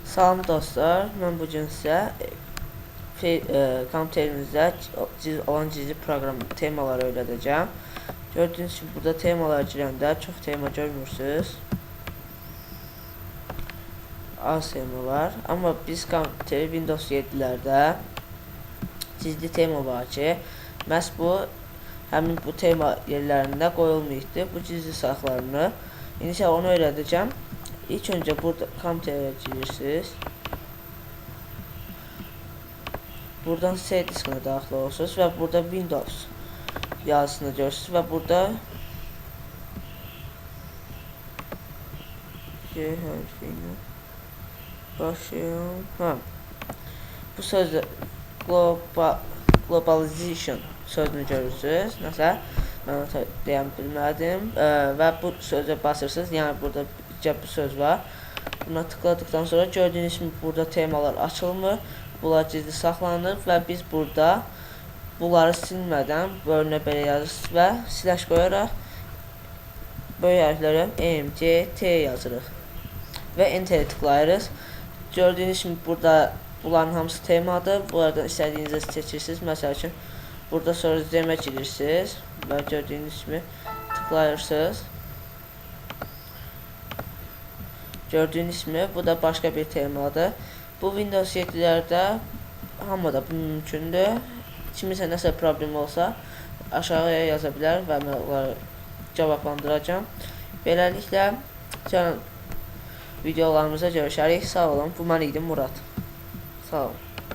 Salam dostlar, mən bu gün sizə kompüterimizdə olan gizli proqram temaları öyrədəcəm. Gördüyünüz kimi burada temalar girəndə çox tema görmürsünüz. Az tema var, amma biz kompüteri Windows 7-lərdə gizli tema var ki, məhz bu həmin bu tema yerlərində qoyulmayıbdır. Bu gizli saxlarını indi onu öyrədəcəm. İlk önce burada kompütere girirsiniz. Buradan C diskine daxil olursunuz və burada Windows yazısını görürsünüz və burada G hərfini başlayalım. Bu sözü globalization sözünü görürsünüz. Nəsə mən onu deyəm bilmədim və bu sözə basırsınız. Yəni burada bu söz var. Buna tıkladıktan sonra gördüğünüz gibi burada temalar açılmır. Bunlar gizli saxlanır və biz burada bunları silmədən bölünə belə yazırıq və slash qoyaraq böyük hərflərə MCT yazırıq və enter tıklayırız. Gördüyünüz gibi burada bunların hamısı temadır. Bunlardan istədiyinizi seçirsiniz. Məsəl üçün burada sonra zemə girirsiniz və gördüyünüz gibi tıklayırsınız. Gördüğünüz gibi bu da başka bir temadır. Bu Windows 7'lerde hamıda bu mümkündür. Kimisə nəsə problem olsa aşağıya yazabilir və mən onları cavablandıracağım. Beləliklə videolarımıza görüşərik. Sağ olun. Bu mən idim Murad. Sağ olun.